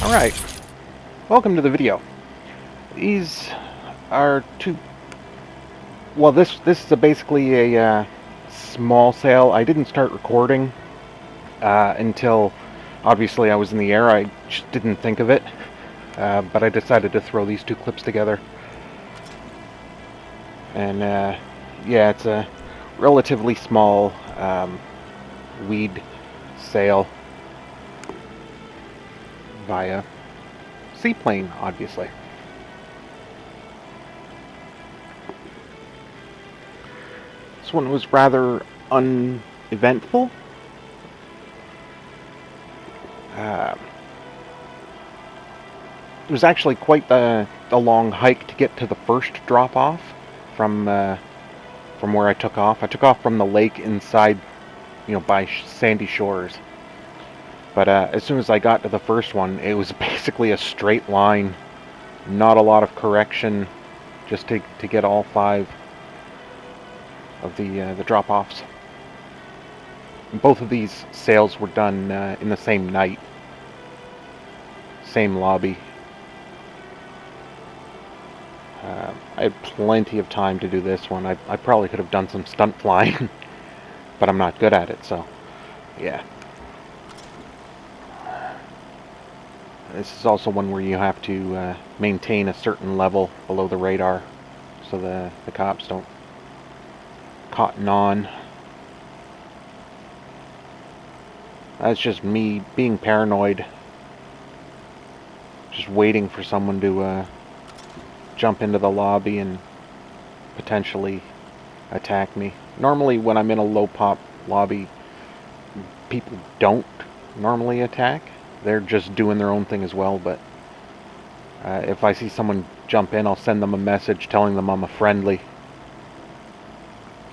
Alright, welcome to the video. These are two... Well, this is basically a small sale. I didn't start recording until, obviously, I was in the air. I just didn't think of it. But I decided to throw these two clips together. And, yeah, it's a relatively small weed sale via Seaplane, obviously. This one was rather uneventful. It was actually quite the long hike to get to the first drop-off from where I took off. I took off from the lake inside, by sandy shores. But as soon as I got to the first one, it was basically a straight line. Not a lot of correction, just to get all 5 of the drop-offs. Both of these sales were done in the same night. Same lobby. I had plenty of time to do this one. I probably could have done some stunt flying, but I'm not good at it, so yeah. This is also one where you have to maintain a certain level below the radar so the cops don't cotton on. That's just me being paranoid. Just waiting for someone to jump into the lobby and potentially attack me. Normally when I'm in a low pop lobby, people don't normally attack. They're just doing their own thing as well, but if I see someone jump in, I'll send them a message telling them I'm a friendly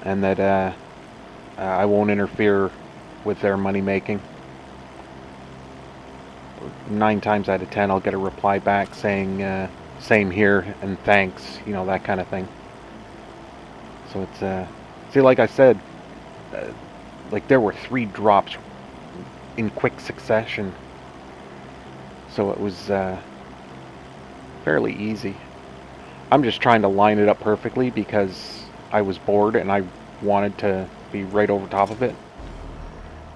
and that I won't interfere with their money making. 9 times out of 10 I'll get a reply back saying same here and thanks, that kind of thing. So it's see, like I said, like there were 3 drops in quick succession. So it was fairly easy. I'm just trying to line it up perfectly because I was bored and I wanted to be right over top of it.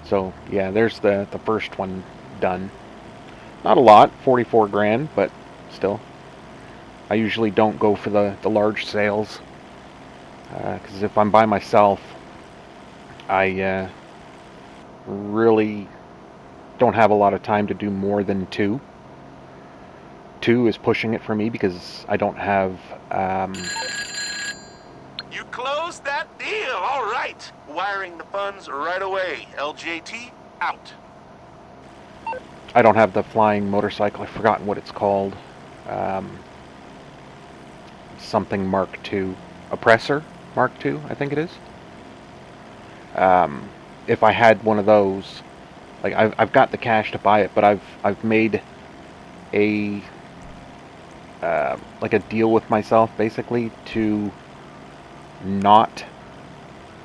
So yeah, there's the first one done. Not a lot, 44 grand, but still. I usually don't go for the large sales because if I'm by myself, I really don't have a lot of time to do more than 2. 2 is pushing it for me because I don't have... You closed that deal, all right. Wiring the funds right away. LJT, out. I don't have the flying motorcycle. I've forgotten what it's called. Something Mark II. Oppressor Mark II, I think it is. If I had one of those... Like, I've got the cash to buy it, but I've made a... like a deal with myself, basically, to not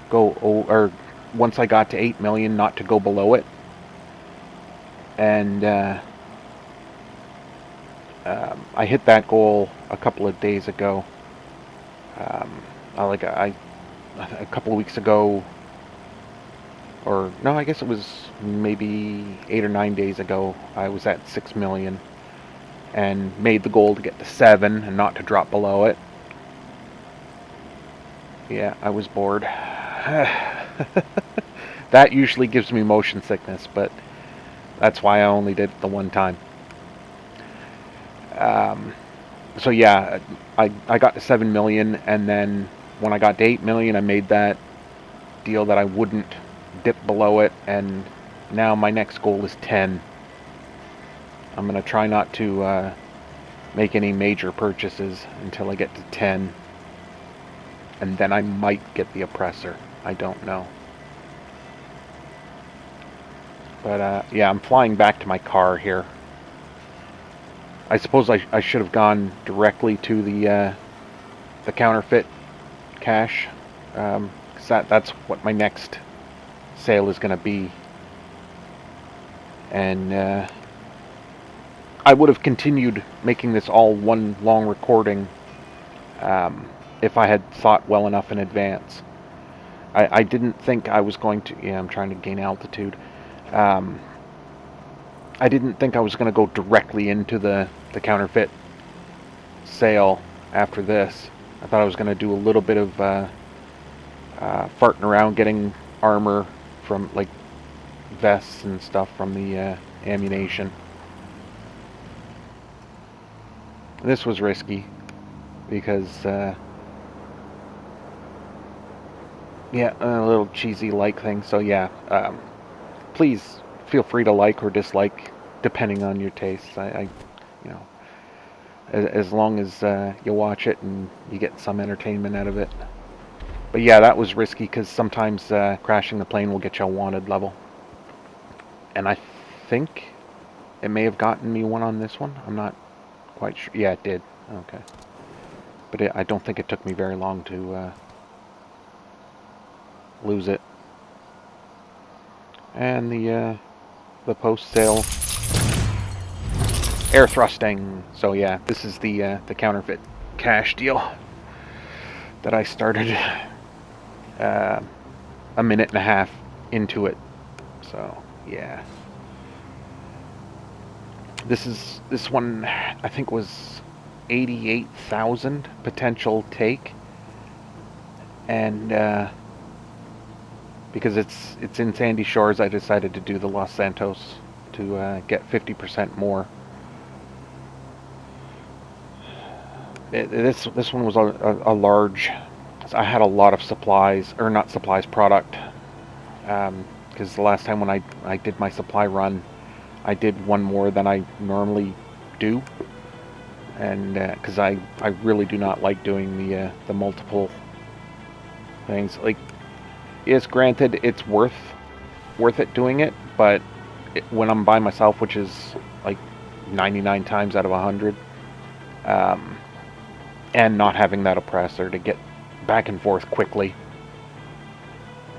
go, or once I got to 8 million, not to go below it. And I hit that goal a couple of days ago. A couple of weeks ago, or no, I guess it was maybe 8 or 9 days ago, I was at 6 million. And made the goal to get to 7 and not to drop below it. Yeah, I was bored. That usually gives me motion sickness, but that's why I only did it the one time. So yeah, I got to 7 million, and then when I got to 8 million, I made that deal that I wouldn't dip below it, and now my next goal is 10. I'm going to try not to make any major purchases until I get to 10. And then I might get the oppressor. I don't know. But yeah, I'm flying back to my car here. I suppose I should have gone directly to the counterfeit cash. 'Cause that's what my next sale is going to be. And I would have continued making this all one long recording if I had thought well enough in advance. I didn't think I was going to... Yeah, I'm trying to gain altitude. I didn't think I was going to go directly into the counterfeit sale after this. I thought I was going to do a little bit of farting around, getting armor from, like, vests and stuff from the ammunition. This was risky because, yeah, a little cheesy like thing. So yeah, please feel free to like or dislike depending on your tastes. I you know, as long as you watch it and you get some entertainment out of it. But yeah, that was risky because sometimes crashing the plane will get you a wanted level. And I think it may have gotten me one on this one. I'm not quite sure. Yeah, it did. Okay. But I don't think it took me very long to lose it. And the post-sale air thrusting. So yeah, this is the counterfeit cash deal that I started a minute and a half into it. So yeah, this one I think was 88,000 potential take, and because it's in Sandy Shores, I decided to do the Los Santos to get 50% more. This one was a large. I had a lot of supplies, or not supplies, product. Because the last time when I did my supply run, I did one more than I normally do, and because I really do not like doing the multiple things. Like, yes, granted, it's worth it doing it, but when I'm by myself, which is like 99 times out of 100, and not having that oppressor to get back and forth quickly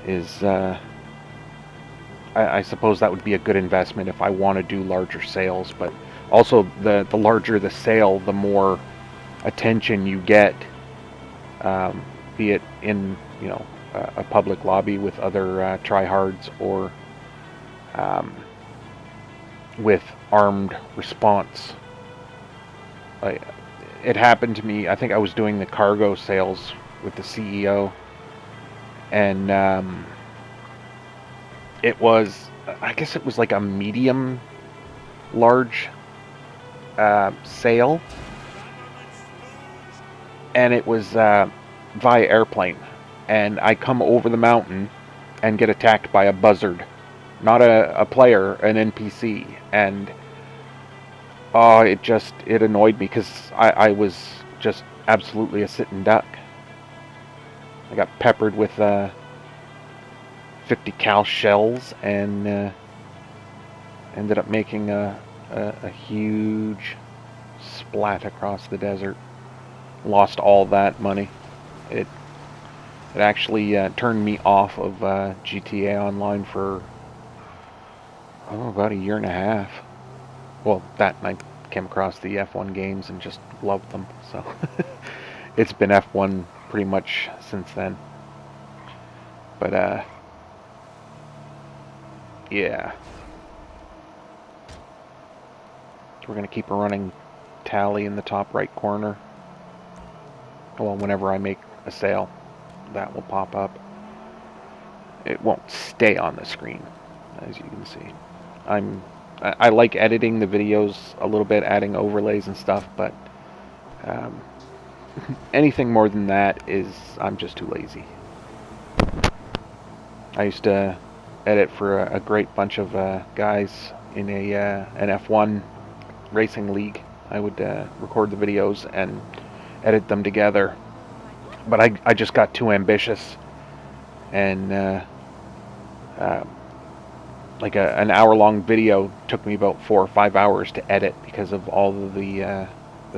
is, I suppose that would be a good investment if I want to do larger sales. But also, the larger the sale, the more attention you get, be it in, you know, a public lobby with other tryhards, or with armed response. It happened to me. I think I was doing the cargo sales with the CEO, and it was, I guess it was like a medium large sale, and it was via airplane, and I come over the mountain and get attacked by a buzzard, not a player, an NPC, and it annoyed me because I was just absolutely a sitting duck. I got peppered with 50 cal shells, and ended up making a huge splat across the desert. Lost all that money. It actually turned me off of GTA Online for, I don't know, about a year and a half. Well, that, and I came across the F1 games and just loved them. So it's been F1 pretty much since then. But yeah, we're gonna keep a running tally in the top right corner. Well, whenever I make a sale, that will pop up. It won't stay on the screen, as you can see. I like editing the videos a little bit, adding overlays and stuff, but anything more than that is, I'm just too lazy. I used to edit for a great bunch of guys in an F1 racing league. I would record the videos and edit them together, but I just got too ambitious, and like an hour-long video took me about 4 or 5 hours to edit because of all of the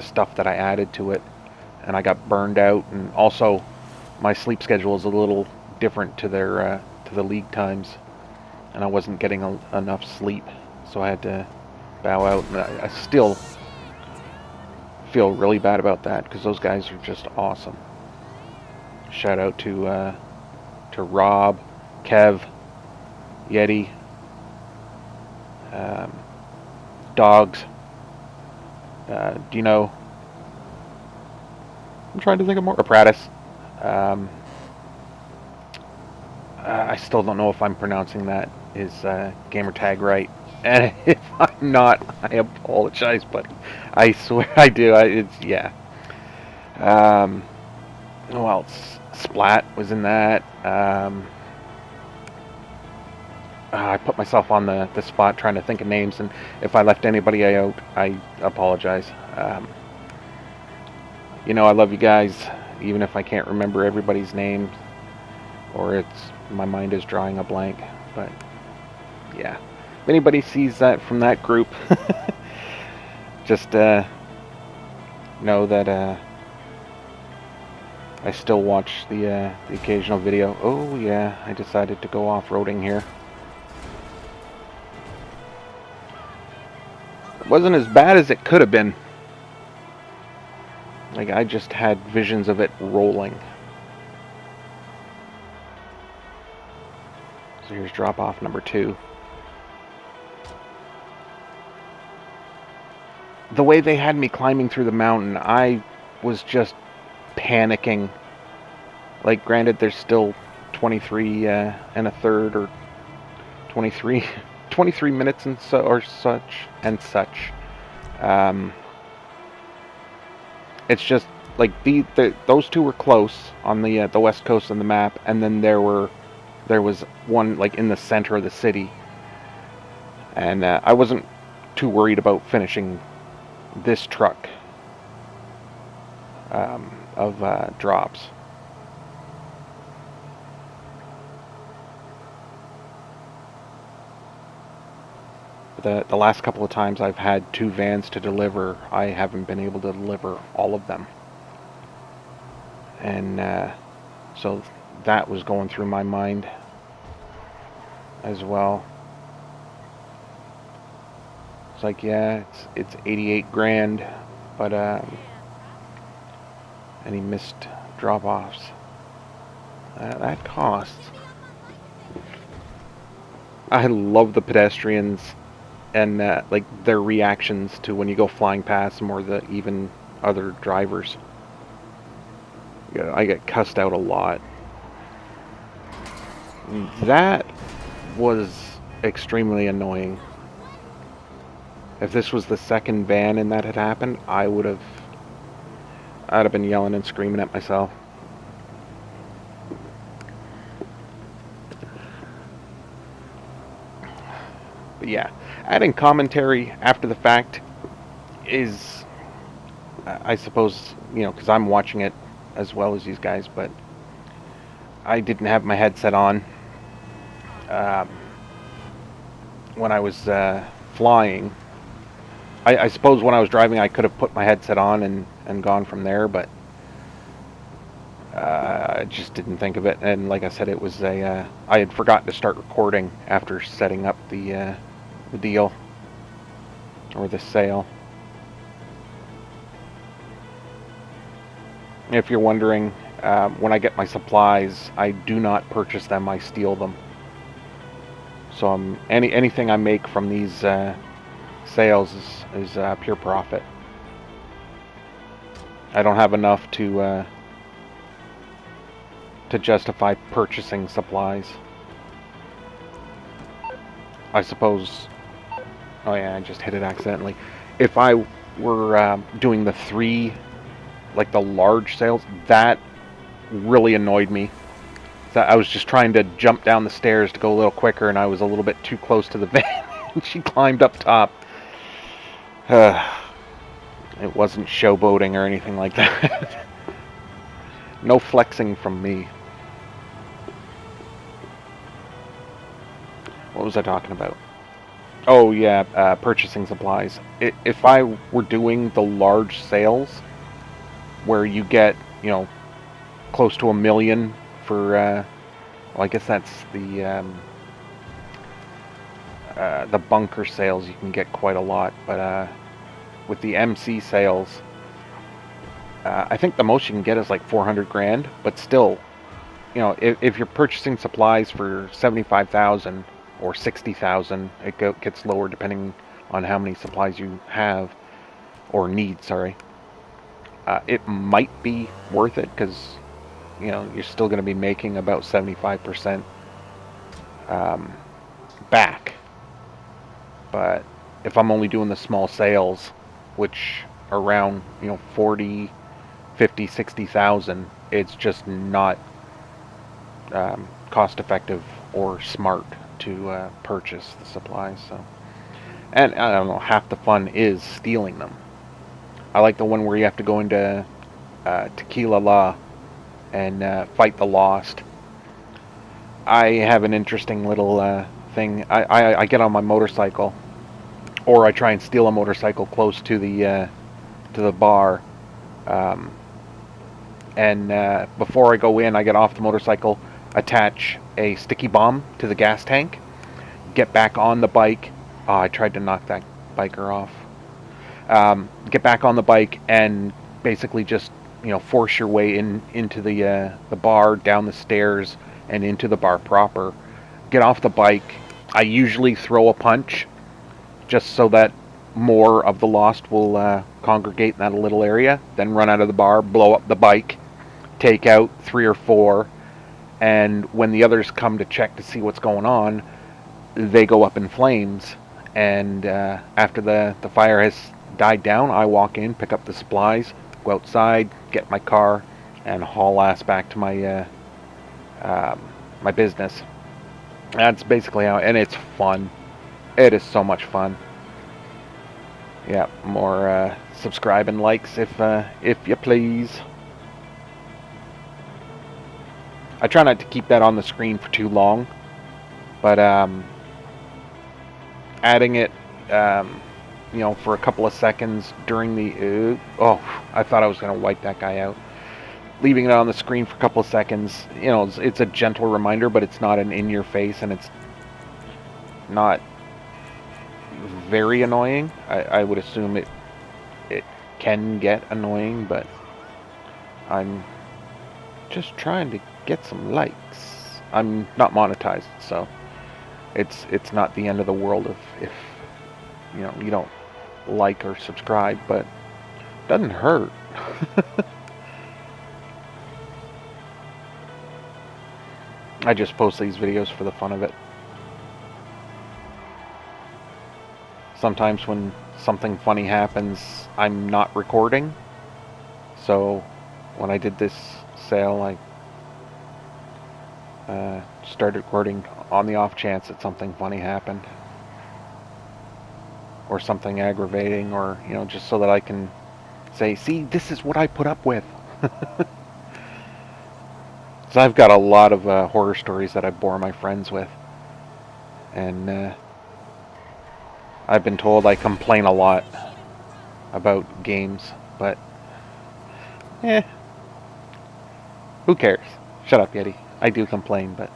stuff that I added to it, and I got burned out. And also, my sleep schedule is a little different to the league times, and I wasn't getting enough sleep, so I had to bow out. And I still feel really bad about that because those guys are just awesome. Shout out to Rob, Kev, Yeti, Dogs, Dino. I'm trying to think of more. Apprentice. I still don't know if I'm pronouncing his gamer tag right. And if I'm not, I apologize, buddy. I swear I do. Yeah. Well, Splat was in that. I put myself on the spot trying to think of names, and if I left anybody out, I apologize. I love you guys, even if I can't remember everybody's name, or my mind is drawing a blank. But yeah, if anybody sees that from that group, just know that I still watch the occasional video. Oh yeah, I decided to go off-roading here. It wasn't as bad as it could have been. Like, I just had visions of it rolling. So here's drop-off number 2. The way they had me climbing through the mountain, I was just panicking. Like, granted, there's still 23 and a third, or 23 minutes and such. It's just like those two were close on the west coast of the map, and then there was one like in the center of the city, and I wasn't too worried about finishing this truck of drops. The last couple of times I've had 2 vans to deliver, I haven't been able to deliver all of them. And so that was going through my mind as well. It's like, yeah, it's 88 grand, but any missed drop-offs. That costs. I love the pedestrians and like their reactions to when you go flying past them, or even other drivers. Yeah, I get cussed out a lot. That was extremely annoying. If this was the second van and that had happened, I'd have been yelling and screaming at myself. But yeah, adding commentary after the fact is, I suppose, because I'm watching it as well as these guys, but I didn't have my headset on when I was flying. I suppose when I was driving I could have put my headset on and gone from there, but I just didn't think of it. And like I said, it was I had forgotten to start recording after setting up the deal, or the sale. If you're wondering, when I get my supplies, I do not purchase them, I steal them. So anything I make from these sales is pure profit. I don't have enough to justify purchasing supplies. I suppose. Oh yeah, I just hit it accidentally. If I were doing the 3, like the large sales, that really annoyed me. So I was just trying to jump down the stairs to go a little quicker, and I was a little bit too close to the van, and she climbed up top. It wasn't showboating or anything like that. No flexing from me. What was I talking about? Oh yeah, purchasing supplies. If I were doing the large sales, where you get, close to $1 million for, well, I guess that's the the bunker sales, you can get quite a lot, but with the MC sales, I think the most you can get is like 400 grand, but still, you know, if you're purchasing supplies for 75,000 or 60,000, it gets lower depending on how many supplies you have or need. Sorry, it might be worth it because you know you're still going to be making about 75% back. But if I'm only doing the small sales, which are around 40, 50, 60,000, it's just not cost effective or smart to purchase the supplies. So, and I don't know, half the fun is stealing them. I like the one where you have to go into Tequila La and fight the Lost. I have an interesting little thing. I get on my motorcycle, or I try and steal a motorcycle close to the bar. And before I go in, I get off the motorcycle, attach a sticky bomb to the gas tank, get back on the bike. Oh, I tried to knock that biker off. Get back on the bike and basically just force your way into the bar, down the stairs, and into the bar proper. Get off the bike. I usually throw a punch, just so that more of the Lost will congregate in that little area. Then run out of the bar, blow up the bike, take out 3 or 4, and when the others come to check to see what's going on, they go up in flames. And after the fire has died down, I walk in, pick up the supplies, go outside, get my car, and haul ass back to my my business. That's basically how, and it's fun. It is so much fun. Yeah, more subscribe and likes if you please. I try not to keep that on the screen for too long, but adding it, for a couple of seconds during the I thought I was gonna wipe that guy out. Leaving it on the screen for a couple of seconds, it's a gentle reminder, but it's not an in-your-face, and it's not very annoying. I would assume it can get annoying, but I'm just trying to get some likes. I'm not monetized, so it's not the end of the world if you don't like or subscribe, but it doesn't hurt. I just post these videos for the fun of it. Sometimes when something funny happens, I'm not recording. So when I did this sale, I started recording on the off chance that something funny happened. Or something aggravating, or, just so that I can say, see, this is what I put up with. So I've got a lot of horror stories that I bore my friends with. And I've been told I complain a lot about games, but who cares? Shut up, Yeti. I do complain, but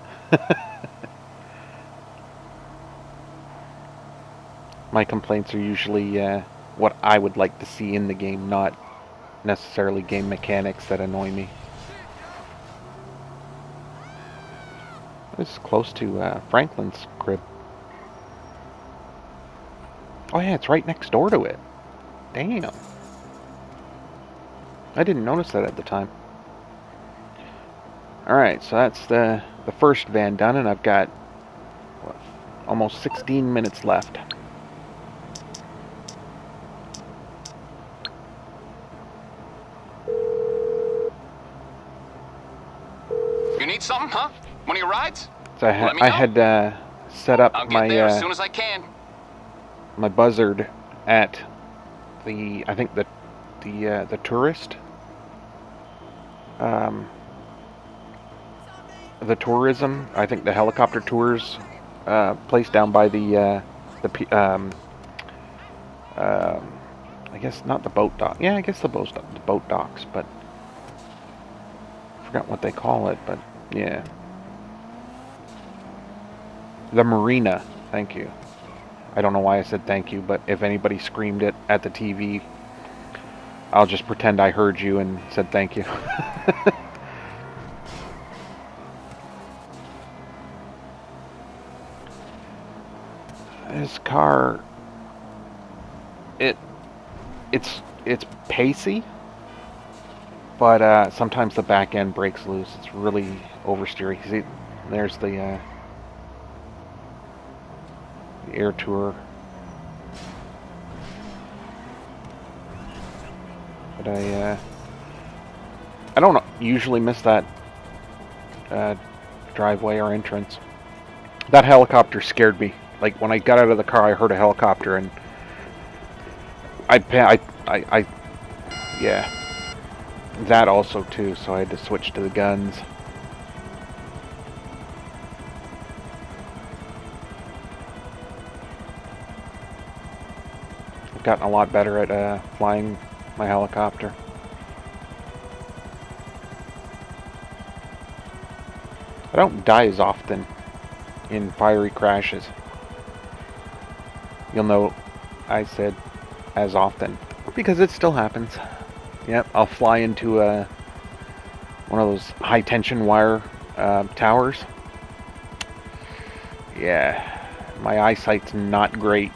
my complaints are usually what I would like to see in the game, not necessarily game mechanics that annoy me. This is close to Franklin's crib. Oh yeah, it's right next door to it. Damn. I didn't notice that at the time. Alright, so that's the first van done, and I've got almost 16 minutes left. You need something, huh? One of your rides? So I had set up I'll get there as soon as I can. My buzzard at the the tourist the tourism, I think the helicopter tours place down by I guess not the boat dock. Yeah, I guess the boat docks, but I forgot what they call it, but yeah. The marina, thank you. I don't know why I said thank you, but if anybody screamed it at the TV, I'll just pretend I heard you and said thank you. This car, it's pacey, but sometimes the back end breaks loose. It's really oversteery. See, there's the air tour. But I don't usually miss that driveway or entrance. That helicopter scared me. Like when I got out of the car, I heard a helicopter, and yeah, that also too. So I had to switch to the guns. I've gotten a lot better at flying my helicopter. I don't die as often in fiery crashes. You'll know I said as often because it still happens. Yep, I'll fly into one of those high tension wire towers. Yeah, my eyesight's not great,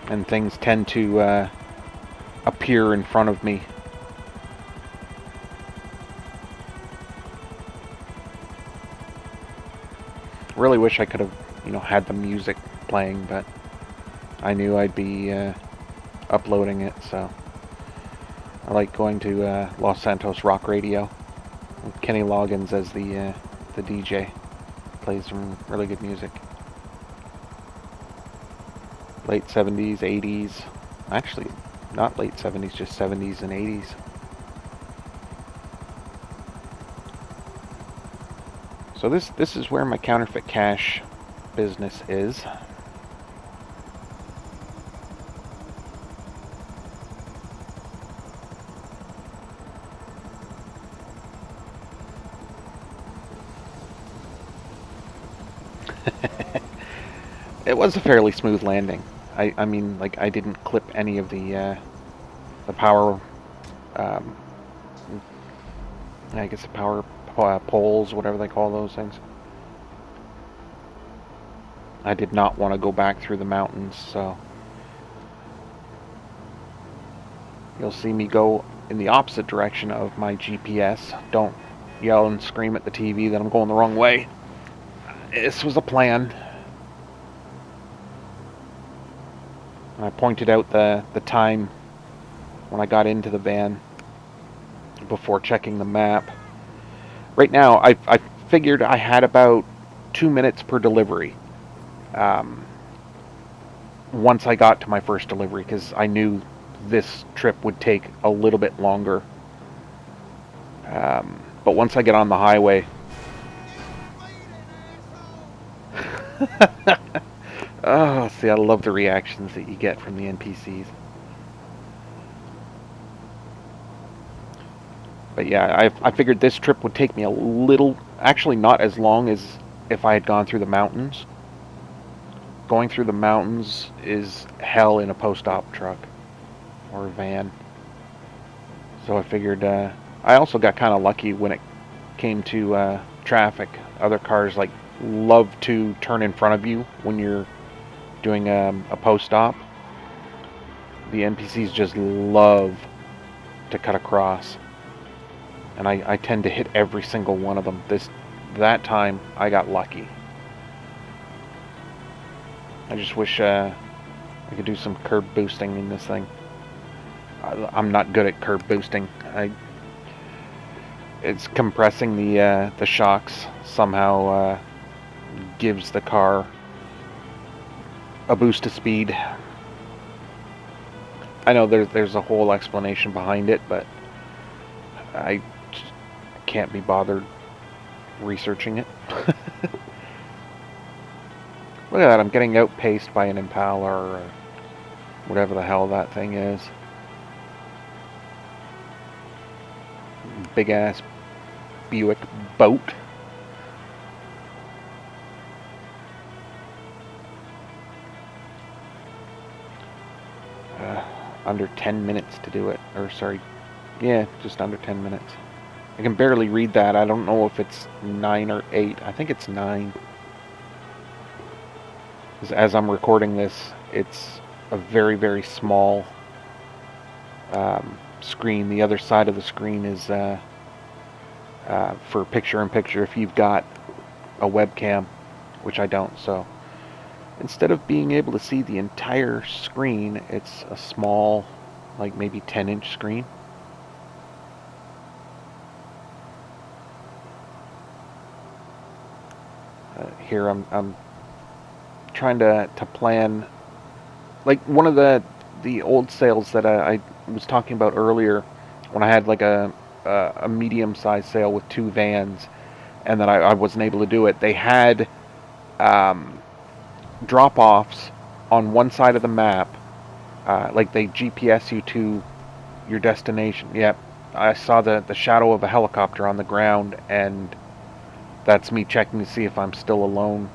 and things tend to appear in front of me. Really wish I could have, had the music playing, but I knew I'd be uploading it, so I like going to Los Santos Rock Radio with Kenny Loggins as the DJ. Plays some really good music. Late 70s, 80s. Actually, not late 70s, just 70s and 80s. So this is where my counterfeit cash business is. It was a fairly smooth landing. I mean, like, I didn't clip any of the power, I guess the power poles, whatever they call those things. I did not want to go back through the mountains, so you'll see me go in the opposite direction of my GPS. Don't yell and scream at the TV that I'm going the wrong way. This was a plan. And I pointed out the time when I got into the van before checking the map. Right now, I figured I had about 2 minutes per delivery. Once I got to my first delivery, because I knew this trip would take a little bit longer. But once I get on the highway... Oh, see, I love the reactions that you get from the NPCs. But yeah, I figured this trip would take me a little... Actually, not as long as if I had gone through the mountains. Going through the mountains is hell in a post-op truck. Or a van. So I figured... I also got kind of lucky when it came to traffic. Other cars, like, love to turn in front of you when you're doing a post-op. The NPCs just love to cut across. And I tend to hit every single one of them. That time, I got lucky. I just wish I could do some curb boosting in this thing. I'm not good at curb boosting. It's compressing the shocks somehow gives the car a boost of speed. I know there's a whole explanation behind it, but I can't be bothered researching it. Look at that, I'm getting outpaced by an Impala or whatever the hell that thing is. Big ass Buick boat. under 10 minutes to do it. Or sorry, yeah, just under 10 minutes. I can barely read that. I don't know if it's 9 or 8. I think it's 9. As I'm recording this, it's a very, very small screen. The other side of the screen is for picture-in-picture if you've got a webcam, which I don't. So instead of being able to see the entire screen, it's a small, like maybe 10-inch screen. Here I'm trying to plan, like one of the old sales that I was talking about earlier, when I had like a medium-sized sale with 2 vans, and that I wasn't able to do it. They had drop-offs on one side of the map, like they GPS you to your destination. Yep, I saw the shadow of a helicopter on the ground, and that's me checking to see if I'm still alone.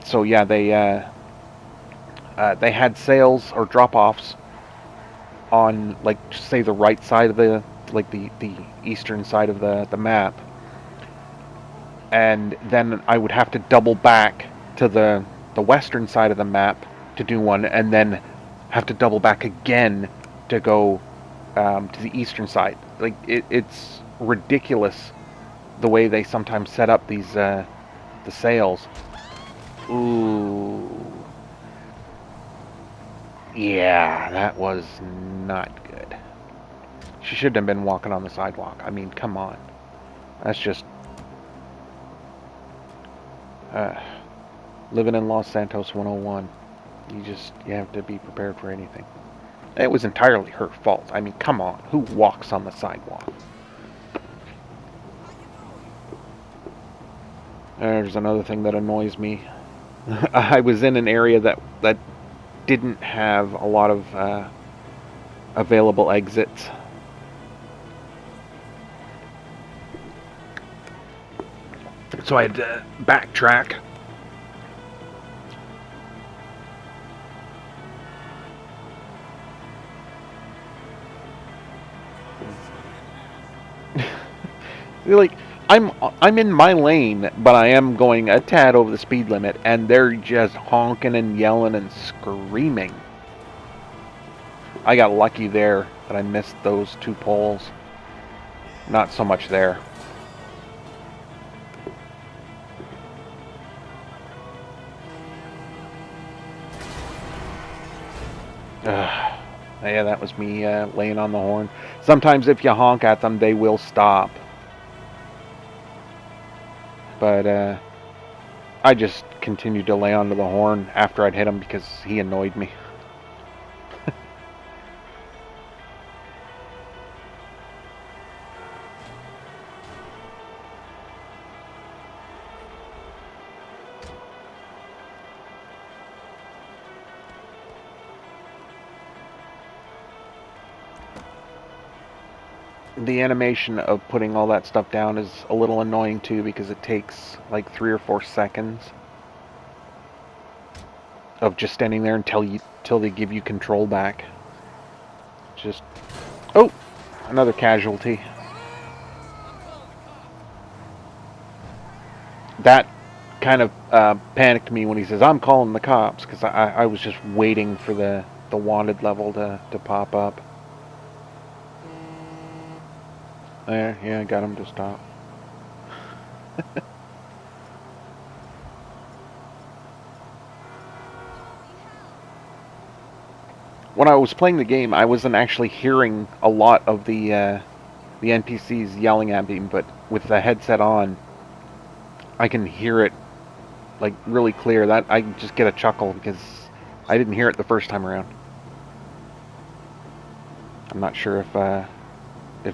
So yeah, they had sales or drop-offs on, like, say the right side of the, like the eastern side of the map, and then I would have to double back to the western side of the map to do one, and then have to double back again to go to the eastern side. Like it's ridiculous the way they sometimes set up these the sales. Ooh. Yeah, that was not good. She shouldn't have been walking on the sidewalk. I mean, come on. That's just... living in Los Santos 101. You have to be prepared for anything. It was entirely her fault. I mean, come on. Who walks on the sidewalk? There's another thing that annoys me. I was in an area that didn't have a lot of available exits. So I had to backtrack. Like, I'm in my lane, but I am going a tad over the speed limit, and they're just honking and yelling and screaming. I got lucky there that I missed those 2 poles. Not so much there. Yeah, that was me laying on the horn. Sometimes if you honk at them, they will stop. But I just continued to lay onto the horn after I'd hit him because he annoyed me. The animation of putting all that stuff down is a little annoying too, because it takes like 3 or 4 seconds of just standing there until they give you control back. Just... oh! Another casualty. That kind of panicked me when he says, "I'm calling the cops," because I was just waiting for the wanted level to pop up. There, yeah, I got him to stop. When I was playing the game, I wasn't actually hearing a lot of the NPCs yelling at me, but with the headset on, I can hear it like really clear. That I just get a chuckle because I didn't hear it the first time around. I'm not sure if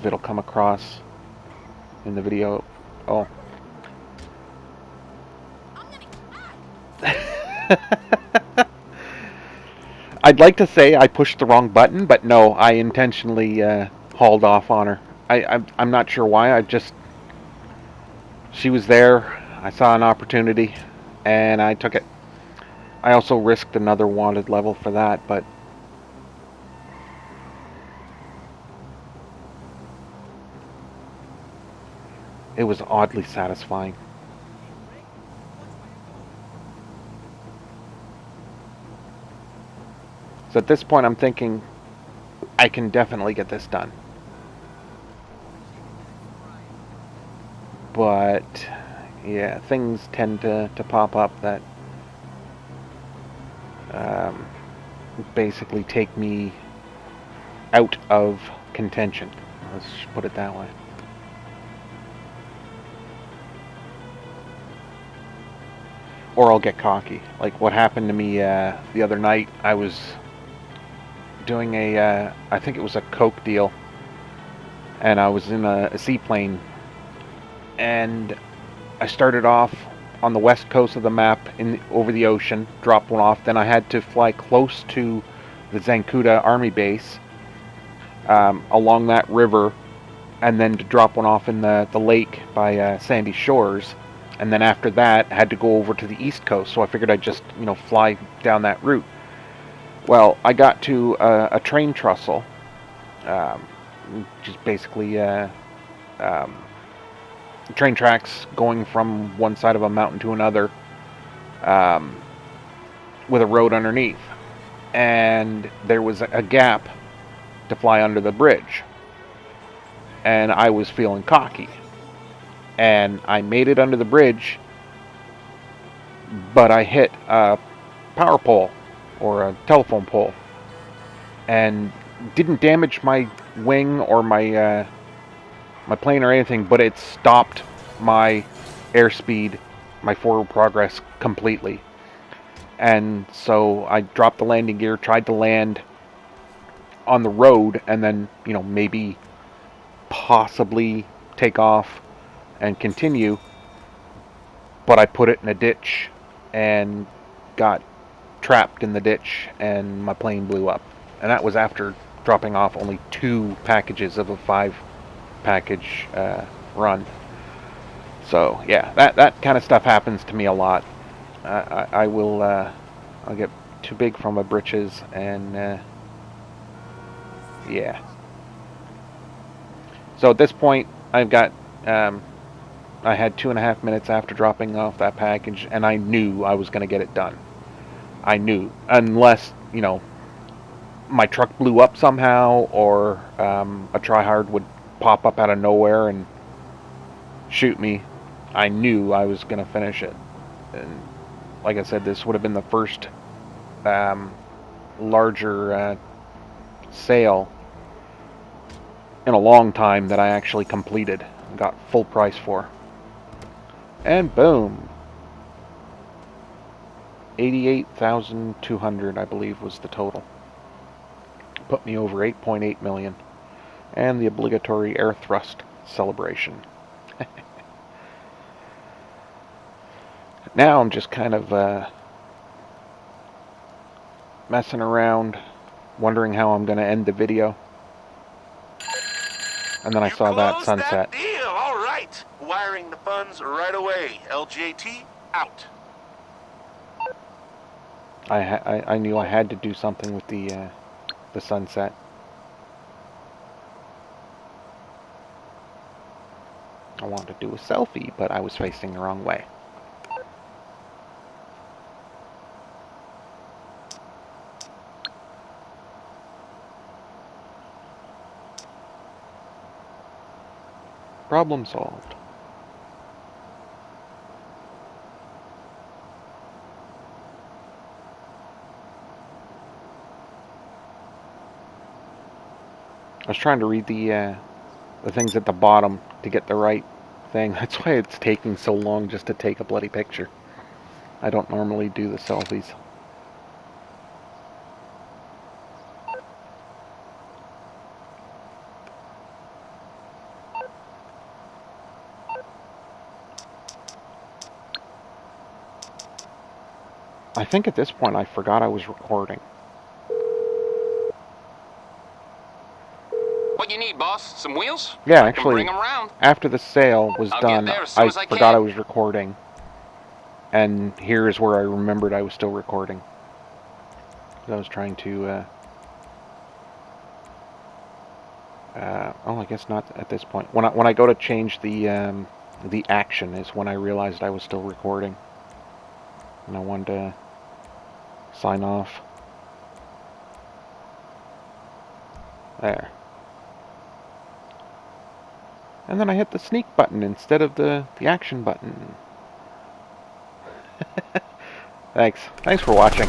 it'll come across in the video. Oh. I'd like to say I pushed the wrong button, but no, I intentionally hauled off on her. I'm not sure why. She was there. I saw an opportunity, and I took it. I also risked another wanted level for that, but it was oddly satisfying. So at this point I'm thinking I can definitely get this done. But yeah, things tend to pop up that basically take me out of contention. Let's put it that way. Or I'll get cocky. Like what happened to me the other night. I was doing I think it was a Coke deal, and I was in a seaplane, and I started off on the west coast of the map over the ocean, dropped one off. Then I had to fly close to the Zancuda Army base along that river, and then to drop one off in the lake by Sandy Shores. And then after that, I had to go over to the east coast. So I figured I'd just fly down that route. Well, I got to a train trestle, which is basically train tracks going from one side of a mountain to another, with a road underneath, and there was a gap to fly under the bridge, and I was feeling cocky, and I made it under the bridge, but I hit a power pole or a telephone pole, and didn't damage my wing or my plane or anything, but it stopped my airspeed, my forward progress completely. And so I dropped the landing gear, tried to land on the road, and then, maybe possibly take off and continue. But I put it in a ditch and got trapped in the ditch, and my plane blew up. And that was after dropping off only 2 packages of a 5 package run. So yeah, that kind of stuff happens to me a lot. I'll get too big for my britches, and yeah. So at this point, I've got I had 2.5 minutes after dropping off that package, and I knew I was going to get it done. I knew, unless my truck blew up somehow, or a tryhard would pop up out of nowhere and shoot me. I knew I was going to finish it. And like I said, this would have been the first larger sale in a long time that I actually completed and got full price for. And boom, 88,200, I believe, was the total. Put me over 8.8 million, and the obligatory air thrust celebration. Now I'm just kind of messing around, wondering how I'm going to end the video. And then I saw that sunset. That deal. All right. Wiring the funds right away. LJT out. I knew I had to do something with the sunset. I wanted to do a selfie, but I was facing the wrong way. Problem solved. I was trying to read the things at the bottom to get the right thing. That's why it's taking so long just to take a bloody picture. I don't normally do the selfies. I think at this point I forgot I was recording. What you need, boss? Some wheels? Yeah, I can actually, bring 'em round. after the sale was I'll get done, there as soon as I forgot can. I was recording. And here is where I remembered I was still recording. I was trying to... oh, I guess not at this point. When I go to change the action is when I realized I was still recording. And I wanted to sign off. There. And then I hit the sneak button instead of the action button. Thanks for watching.